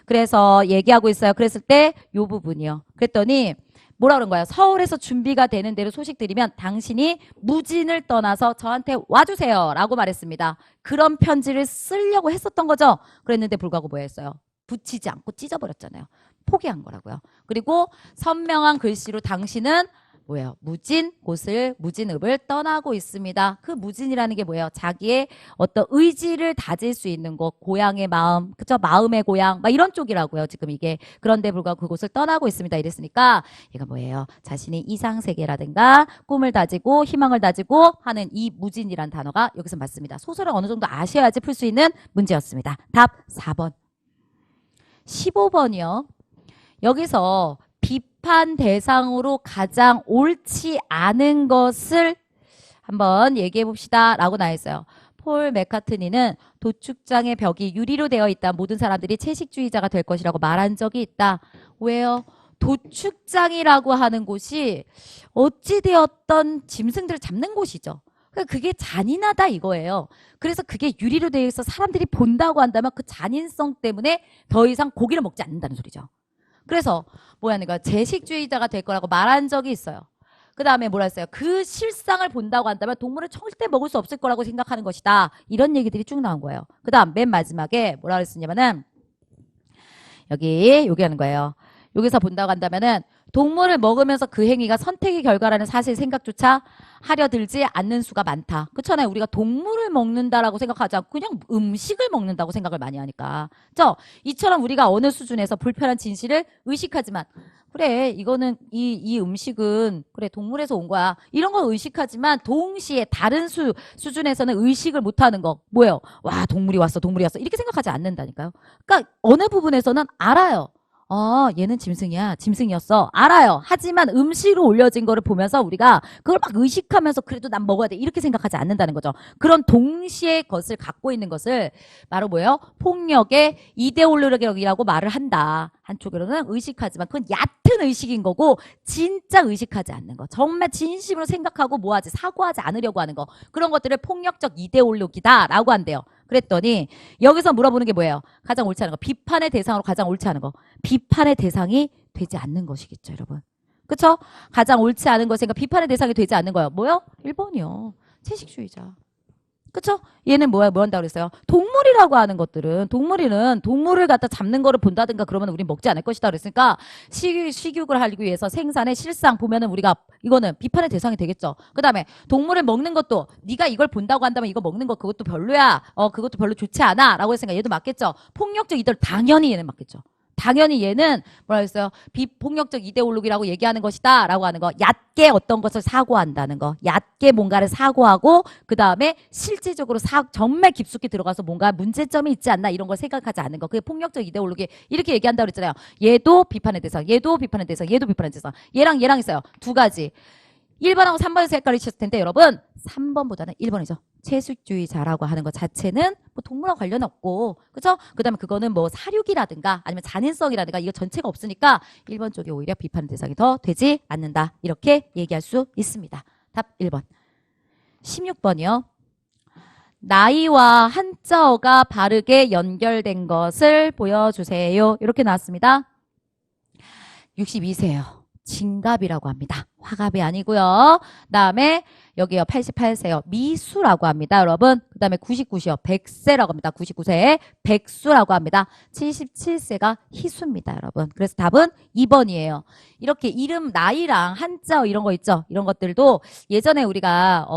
그래서 얘기하고 있어요. 그랬을 때 요 부분이요. 그랬더니 뭐라 그런 거야? 서울에서 준비가 되는 대로 소식 드리면 당신이 무진을 떠나서 저한테 와주세요. 라고 말했습니다. 그런 편지를 쓰려고 했었던 거죠. 그랬는데 불구하고 뭐 했어요? 붙이지 않고 찢어버렸잖아요. 포기한 거라고요. 그리고 선명한 글씨로 당신은 뭐예요? 무진읍을 떠나고 있습니다. 그 무진이라는 게 뭐예요? 자기의 어떤 의지를 다질 수 있는 곳, 고향의 마음, 그쵸? 마음의 고향, 막 이런 쪽이라고요. 지금 이게. 그런데 불구하고 그곳을 떠나고 있습니다. 이랬으니까 얘가 뭐예요? 자신이 이상세계라든가 꿈을 다지고 희망을 다지고 하는 이 무진이란 단어가 여기서 맞습니다. 소설을 어느 정도 아셔야지 풀 수 있는 문제였습니다. 답 4번. 15번이요. 여기서 비판 대상으로 가장 옳지 않은 것을 한번 얘기해 봅시다 라고 나와 있어요. 폴 맥카트니는 도축장의 벽이 유리로 되어 있다. 모든 사람들이 채식주의자가 될 것이라고 말한 적이 있다. 왜요? 도축장이라고 하는 곳이 어찌되었던 짐승들을 잡는 곳이죠. 그러니까 그게 잔인하다 이거예요. 그래서 그게 유리로 되어 있어 사람들이 본다고 한다면 그 잔인성 때문에 더 이상 고기를 먹지 않는다는 소리죠. 그래서 뭐야 내가 채식주의자가 될 거라고 말한 적이 있어요. 그 다음에 뭐라 했어요? 그 실상을 본다고 한다면 동물을 절대 먹을 수 없을 거라고 생각하는 것이다. 이런 얘기들이 쭉 나온 거예요. 그 다음 맨 마지막에 뭐라 그랬었냐면은 여기 하는 거예요. 여기서 본다고 한다면은 동물을 먹으면서 그 행위가 선택의 결과라는 사실 생각조차 하려 들지 않는 수가 많다. 그렇잖아요. 우리가 동물을 먹는다라고 생각하지 않고 그냥 음식을 먹는다고 생각을 많이 하니까. 그렇죠? 이처럼 우리가 어느 수준에서 불편한 진실을 의식하지만 그래 이거는 이 음식은 그래 동물에서 온 거야. 이런 걸 의식하지만 동시에 다른 수준에서는 의식을 못하는 거. 뭐예요? 와 동물이 왔어 이렇게 생각하지 않는다니까요. 그러니까 어느 부분에서는 알아요. 얘는 짐승이었어. 알아요. 하지만 음식으로 올려진 거를 보면서 우리가 그걸 막 의식하면서 그래도 난 먹어야 돼. 이렇게 생각하지 않는다는 거죠. 그런 동시에 것을 갖고 있는 것을 바로 뭐예요? 폭력의 이데올로기라고 말을 한다. 한쪽으로는 의식하지만 그건 얕은 의식인 거고 진짜 의식하지 않는 거. 정말 진심으로 생각하고 뭐하지? 사고하지 않으려고 하는 거. 그런 것들을 폭력적 이데올로기다라고 한대요. 그랬더니 여기서 물어보는 게 뭐예요? 가장 옳지 않은 거. 비판의 대상으로 가장 옳지 않은 거. 비판의 대상이 되지 않는 것이겠죠, 여러분. 그쵸? 가장 옳지 않은 것이니까 비판의 대상이 되지 않는 거예요. 뭐요? 1번이요. 채식주의자. 그쵸? 얘는 뭐 한다고 그랬어요? 동물이라고 하는 것들은, 동물을 갖다 잡는 거를 본다든가 그러면 우린 먹지 않을 것이다 그랬으니까 식육을 하기 위해서 생산의 실상 보면은 우리가 이거는 비판의 대상이 되겠죠. 그 다음에 동물을 먹는 것도 네가 이걸 본다고 한다면 이거 먹는 거 그것도 별로야. 그것도 별로 좋지 않아. 라고 했으니까 얘도 맞겠죠. 폭력적 이들 당연히 얘는 맞겠죠. 당연히 얘는 뭐라 했어요? 비폭력적 이데올로기라고 얘기하는 것이다 라고 하는 거. 얕게 어떤 것을 사고한다는 거. 얕게 뭔가를 사고하고 그 다음에 실질적으로 정말 깊숙이 들어가서 뭔가 문제점이 있지 않나 이런 걸 생각하지 않는 거. 그게 폭력적 이데올로기 이렇게 얘기한다고 그랬잖아요. 얘도 비판의 대상, 얘도 비판의 대상, 얘도 비판의 대상. 얘랑 있어요. 두 가지. 1번하고 3번에서 헷갈리셨을 텐데 여러분 3번보다는 1번이죠. 채식주의자라고 하는 것 자체는 뭐 동물과 관련 없고 그죠? 그 다음에 그거는 뭐 사육이라든가 아니면 잔인성이라든가 이거 전체가 없으니까 1번 쪽이 오히려 비판 대상이 더 되지 않는다. 이렇게 얘기할 수 있습니다. 답 1번. 16번이요. 나이와 한자어가 바르게 연결된 것을 보여주세요. 이렇게 나왔습니다. 62세예요. 진갑이라고 합니다. 화갑이 아니고요. 다음에 여기요 88세요. 미수라고 합니다. 여러분. 그 다음에 99시요. 100세라고 합니다. 99세에 백수라고 합니다. 77세가 희수입니다. 여러분. 그래서 답은 2번이에요. 이렇게 이름 나이랑 한자 이런 거 있죠. 이런 것들도 예전에 우리가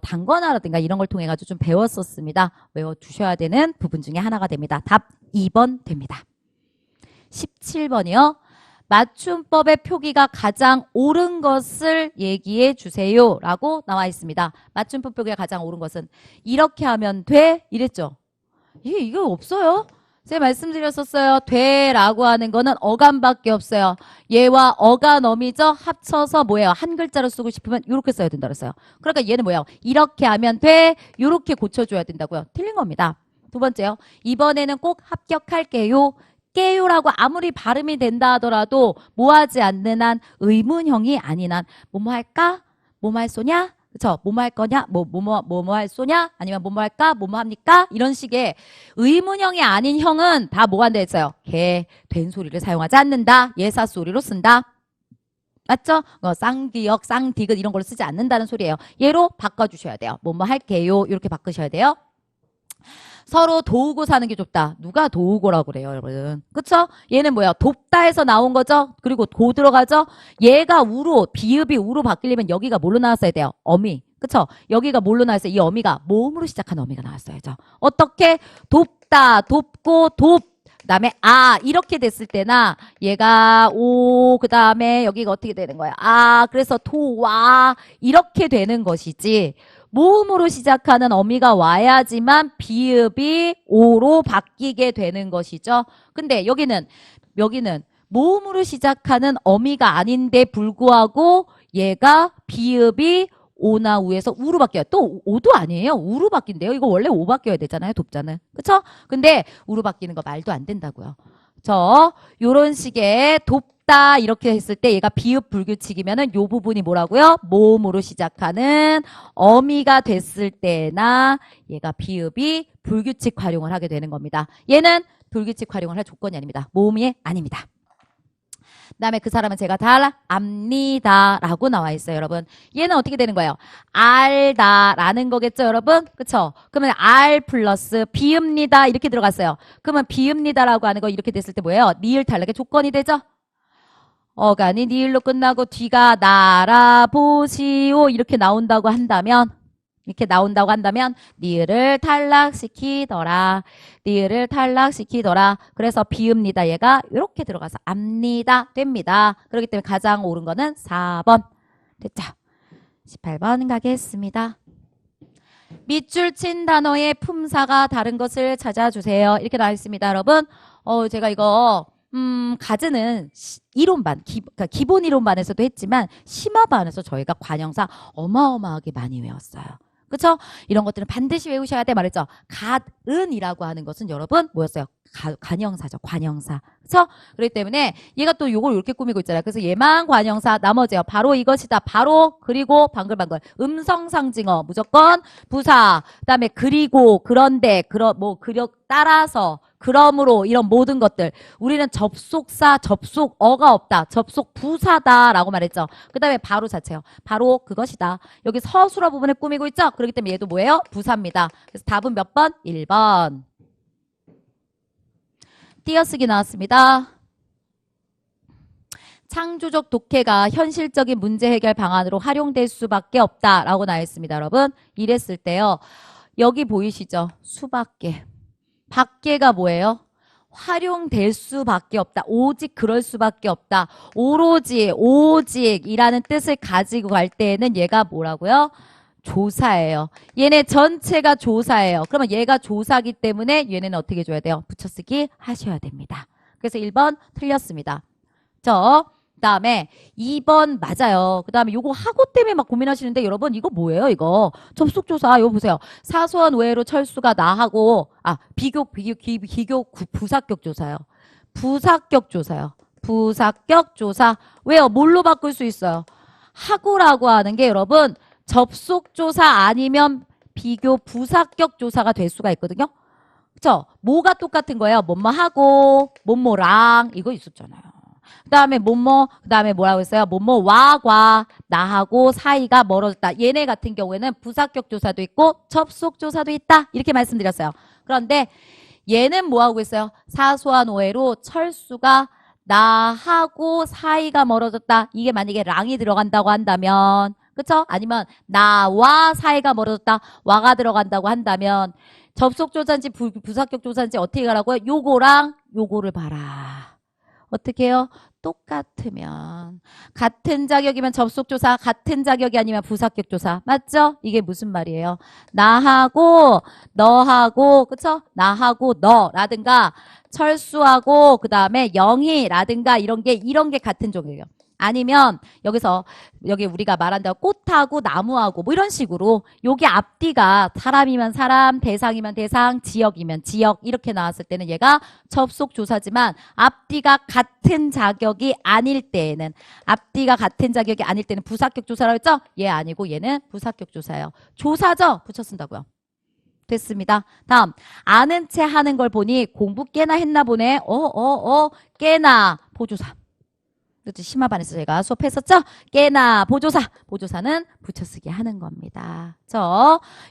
단권화라든가 이런 걸 통해 가지고 좀 배웠었습니다. 외워두셔야 되는 부분 중에 하나가 됩니다. 답 2번 됩니다. 17번이요. 맞춤법의 표기가 가장 옳은 것을 얘기해 주세요 라고 나와 있습니다. 맞춤법 표기가 가장 옳은 것은 이렇게 하면 돼? 이랬죠. 이거 없어요. 제가 말씀드렸었어요. 돼라고 하는 거는 어감밖에 없어요. 얘와 어간어미죠. 합쳐서 뭐예요? 한 글자로 쓰고 싶으면 이렇게 써야 된다 그랬어요. 그러니까 얘는 뭐예요? 이렇게 하면 돼. 이렇게 고쳐줘야 된다고요. 틀린 겁니다. 두 번째요. 이번에는 꼭 합격할게요. 깨요라고 아무리 발음이 된다 하더라도 뭐하지 않는 한 의문형이 아닌 한 뭐뭐 할까? 뭐뭐 할 소냐? 그쵸? 뭐뭐 할 거냐? 뭐뭐 할 소냐? 아니면 뭐뭐 할까? 뭐뭐 합니까? 이런 식의 의문형이 아닌 형은 다 뭐 한다 했어요? 개, 된 소리를 사용하지 않는다. 예사 소리로 쓴다. 맞죠? 쌍디역, 쌍디귿 이런 걸로 쓰지 않는다는 소리예요. 얘로 바꿔주셔야 돼요. 뭐뭐 할게요. 이렇게 바꾸셔야 돼요. 서로 도우고 사는 게 좁다. 누가 도우고라고 그래요, 여러분. 그쵸? 얘는 뭐야? 돕다에서 나온 거죠? 그리고 도 들어가죠? 얘가 우로, 비읍이 우로 바뀌려면 여기가 뭘로 나왔어야 돼요? 어미. 그쵸? 여기가 뭘로 나왔어요? 이 어미가 모음으로 시작하는 어미가 나왔어야죠. 어떻게? 돕다, 돕고, 그 다음에 이렇게 됐을 때나 얘가 그 다음에 여기가 어떻게 되는 거야? 그래서 도와 이렇게 되는 것이지 모음으로 시작하는 어미가 와야지만 비읍이 오로 바뀌게 되는 것이죠. 근데 여기는 모음으로 시작하는 어미가 아닌데 불구하고 얘가 비읍이 오나 우에서 우로 바뀌어요. 또 오도 아니에요. 우로 바뀐대요. 이거 원래 오 바뀌어야 되잖아요. 돕자는. 그쵸? 근데 우로 바뀌는 거 말도 안 된다고요. 요런 식의 돕다 이렇게 했을 때 얘가 비읍 불규칙이면은 요 부분이 뭐라고요? 모음으로 시작하는 어미가 됐을 때나 얘가 비읍이 불규칙 활용을 하게 되는 겁니다. 얘는 불규칙 활용을 할 조건이 아닙니다. 모음이 아닙니다. 그 다음에 그 사람은 제가 다 압니다 라고 나와 있어요. 여러분 얘는 어떻게 되는 거예요? 알다 라는 거겠죠 여러분? 그쵸? 그러면 알 플러스 비읍니다 이렇게 들어갔어요. 그러면 비읍니다 라고 하는 거 이렇게 됐을 때 뭐예요? 니을 탈락의 조건이 되죠? 어간이 니을로 끝나고 뒤가 날아보시오 이렇게 나온다고 한다면 니을을 탈락시키더라. 그래서 비읍니다. 얘가 이렇게 들어가서 압니다. 됩니다. 그렇기 때문에 가장 옳은 거는 4번. 됐죠? 18번 가겠습니다. 밑줄 친 단어의 품사가 다른 것을 찾아주세요. 이렇게 나와 있습니다. 여러분. 제가 이거 가즈는 이론반, 그러니까 기본 이론반에서도 했지만 심화반에서 저희가 관형사 어마어마하게 많이 외웠어요. 그쵸? 이런 것들은 반드시 외우셔야 돼 말했죠. 갓은이라고 하는 것은 여러분 뭐였어요? 관형사죠. 관형사. 그쵸? 그렇기 때문에 얘가 또 요걸 이렇게 꾸미고 있잖아요. 그래서 얘만 관형사 나머지요. 바로 이것이다. 바로 그리고 방글방글. 음성상징어 무조건 부사. 그다음에 그리고 그런데 따라서 그러므로 이런 모든 것들 우리는 접속사 접속어가 없다. 접속 부사다라고 말했죠. 그 다음에 바로 자체요. 바로 그것이다. 여기 서술어 부분에 꾸미고 있죠. 그렇기 때문에 얘도 뭐예요? 부사입니다. 그래서 답은 몇 번? 1번. 띄어쓰기 나왔습니다. 창조적 독해가 현실적인 문제 해결 방안으로 활용될 수밖에 없다라고 나와 있습니다. 여러분 이랬을 때요. 여기 보이시죠? 수밖에. 밖에가 뭐예요? 활용될 수밖에 없다. 오직 그럴 수밖에 없다. 오직이라는 뜻을 가지고 갈 때에는 얘가 뭐라고요? 조사예요. 얘네 전체가 조사예요. 그러면 얘가 조사기 때문에 얘네는 어떻게 해줘야 돼요? 붙여쓰기 하셔야 됩니다. 그래서 1번 틀렸습니다. 그다음에 2번 맞아요. 그다음에 요거 학어 때문에 막 고민하시는데 여러분 이거 뭐예요? 이거 접속조사 이거 보세요. 사소한 오해로 철수가 나하고 비교 부사격 조사요. 부사격 조사. 왜요? 뭘로 바꿀 수 있어요? 하고라고 하는 게 여러분 접속조사 아니면 비교 부사격 조사가 될 수가 있거든요. 그쵸? 뭐가 똑같은 거예요? 뭐뭐하고 뭐뭐랑 이거 있었잖아요. 그 다음에 뭐뭐, 그 다음에 뭐라고 했어요? 뭐뭐와과 나하고 사이가 멀어졌다. 얘네 같은 경우에는 부사격 조사도 있고 접속 조사도 있다. 이렇게 말씀드렸어요. 그런데 얘는 뭐하고 있어요? 사소한 오해로 철수가 나하고 사이가 멀어졌다. 이게 만약에 랑이 들어간다고 한다면, 그쵸? 아니면 나와 사이가 멀어졌다. 와가 들어간다고 한다면 접속 조사인지 부사격 조사인지 어떻게 가라고요? 요거랑 요거를 봐라. 어떻게 해요? 똑같으면 같은 자격이면 접속 조사, 같은 자격이 아니면 부사격 조사. 맞죠? 이게 무슨 말이에요? 나하고 너하고 그쵸? 나하고 너라든가 철수하고 그다음에 영희라든가 이런 게 같은 종이에요. 아니면 여기서 여기 우리가 말한다 꽃하고 나무하고 뭐 이런 식으로 여기 앞뒤가 사람이면 사람, 대상이면 대상, 지역이면 지역 이렇게 나왔을 때는 얘가 접속 조사지만 앞뒤가 같은 자격이 아닐 때에는 부사격 조사라고 했죠? 얘 아니고 얘는 부사격 조사예요. 조사죠? 붙여 쓴다고요. 됐습니다. 다음 아는 체 하는 걸 보니 공부 꽤나 했나 보네. 꽤나 보조사. 그렇죠. 심화반에서 제가 수업했었죠? 꽤나 보조사는 붙여쓰기 하는 겁니다.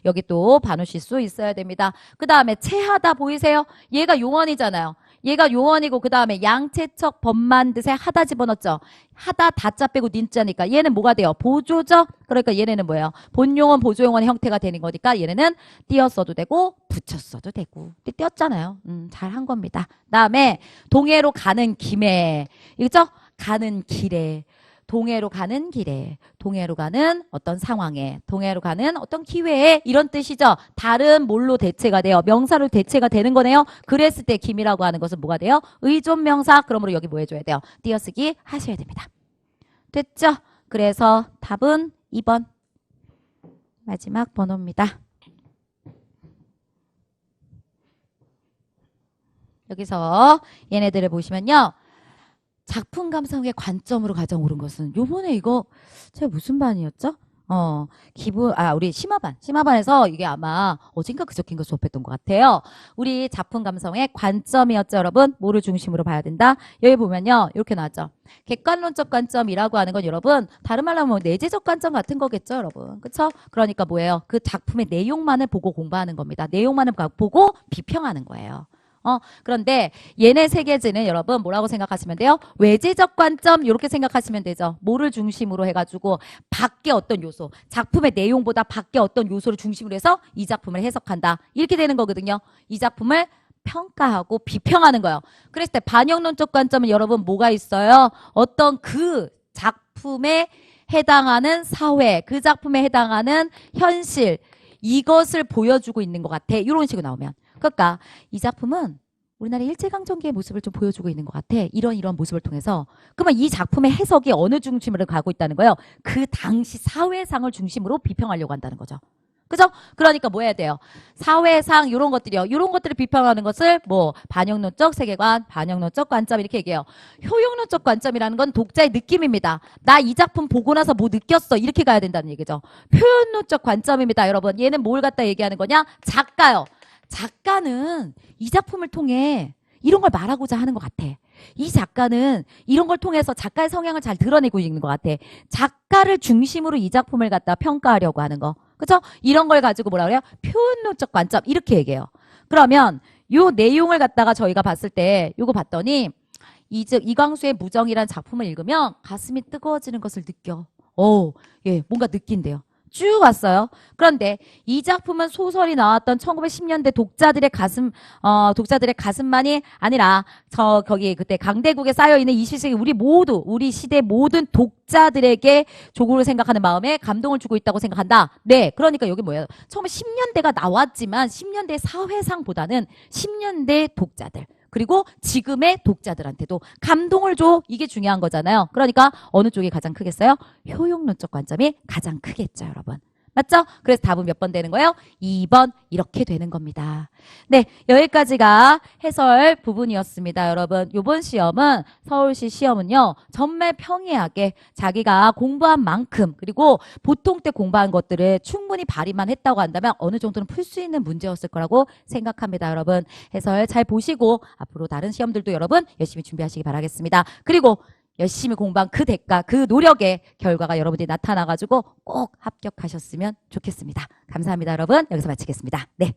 여기 또 반우실수 있어야 됩니다. 그 다음에 체하다 보이세요? 얘가 용언이잖아요. 얘가 용언이고 그 다음에 양체척 법만 듯에 하다 집어넣었죠. 하다 다자 빼고 닌자니까 얘는 뭐가 돼요? 보조죠? 그러니까 얘네는 뭐예요? 본용언 보조용언의 형태가 되는 거니까 얘네는 띄었어도 되고 붙였어도 되고 띄었잖아요. 잘한 겁니다. 다음에 동해로 가는 김에 있죠? 가는 길에 동해로 가는 길에 동해로 가는 어떤 상황에 동해로 가는 어떤 기회에 이런 뜻이죠. 다른 뭘로 대체가 돼요? 명사로 대체가 되는 거네요. 그랬을 때 김이라고 하는 것은 뭐가 돼요? 의존명사. 그러므로 여기 뭐 해줘야 돼요? 띄어쓰기 하셔야 됩니다. 됐죠? 그래서 답은 2번 마지막 번호입니다. 여기서 얘네들을 보시면요. 작품 감상의 관점으로 가장 옳은 것은 요번에 이거 제가 무슨 반이었죠? 우리 심화반에서 이게 아마 어젠가 그저께인가 수업했던 것 같아요. 우리 작품 감성의 관점이었죠, 여러분. 뭐를 중심으로 봐야 된다? 여기 보면요, 이렇게 나왔죠. 객관론적 관점이라고 하는 건 여러분 다른 말로 하면 내재적 관점 같은 거겠죠, 여러분. 그쵸? 그러니까 뭐예요? 그 작품의 내용만을 보고 공부하는 겁니다. 내용만을 보고 비평하는 거예요. 그런데 얘네 세 개지는 여러분 뭐라고 생각하시면 돼요? 외재적 관점 이렇게 생각하시면 되죠. 뭐를 중심으로 해가지고 밖에 어떤 요소, 작품의 내용보다 밖에 어떤 요소를 중심으로 해서 이 작품을 해석한다. 이렇게 되는 거거든요. 이 작품을 평가하고 비평하는 거예요. 그랬을 때 반영론적 관점은 여러분 뭐가 있어요? 어떤 그 작품에 해당하는 사회, 그 작품에 해당하는 현실 이것을 보여주고 있는 것 같아. 이런 식으로 나오면. 그러니까 이 작품은 우리나라 일제강점기의 모습을 좀 보여주고 있는 것 같아. 이런 모습을 통해서. 그러면 이 작품의 해석이 어느 중심으로 가고 있다는 거예요? 그 당시 사회상을 중심으로 비평하려고 한다는 거죠. 그죠? 그러니까 뭐 해야 돼요? 사회상 이런 것들이요. 이런 것들을 비평하는 것을 뭐 반영론적 세계관, 반영론적 관점 이렇게 얘기해요. 효용론적 관점이라는 건 독자의 느낌입니다. 나 이 작품 보고 나서 뭐 느꼈어. 이렇게 가야 된다는 얘기죠. 표현론적 관점입니다. 여러분 얘는 뭘 갖다 얘기하는 거냐? 작가요. 작가는 이 작품을 통해 이런 걸 말하고자 하는 것 같아. 이 작가는 이런 걸 통해서 작가의 성향을 잘 드러내고 있는 것 같아. 작가를 중심으로 이 작품을 갖다 평가하려고 하는 거. 그렇죠? 이런 걸 가지고 뭐라 그래요? 표현론적 관점 이렇게 얘기해요. 그러면 요 내용을 갖다가 저희가 봤을 때 요거 봤더니 이광수의 무정이라는 작품을 읽으면 가슴이 뜨거워지는 것을 느껴. 예, 뭔가 느낀대요. 쭉 왔어요. 그런데 이 작품은 소설이 나왔던 1910년대 독자들의 가슴만이 아니라 거기 그때 강대국에 쌓여있는 20세기 우리 시대 모든 독자들에게 조국을 생각하는 마음에 감동을 주고 있다고 생각한다. 네. 그러니까 여기 뭐예요? 처음에 10년대가 나왔지만 10년대 사회상보다는 10년대 독자들 그리고 지금의 독자들한테도 감동을 줘. 이게 중요한 거잖아요. 그러니까 어느 쪽이 가장 크겠어요? 효용론적 관점이 가장 크겠죠, 여러분. 맞죠? 그래서 답은 몇 번 되는 거예요? 2번 이렇게 되는 겁니다. 네, 여기까지가 해설 부분이었습니다. 여러분, 이번 시험은 서울시 시험은요. 정말 평이하게 자기가 공부한 만큼 그리고 보통 때 공부한 것들을 충분히 발휘만 했다고 한다면 어느 정도는 풀 수 있는 문제였을 거라고 생각합니다. 여러분, 해설 잘 보시고 앞으로 다른 시험들도 여러분 열심히 준비하시기 바라겠습니다. 그리고 열심히 공부한 그 대가, 그 노력의 결과가 여러분들이 나타나가지고 꼭 합격하셨으면 좋겠습니다. 감사합니다, 여러분. 여기서 마치겠습니다. 네.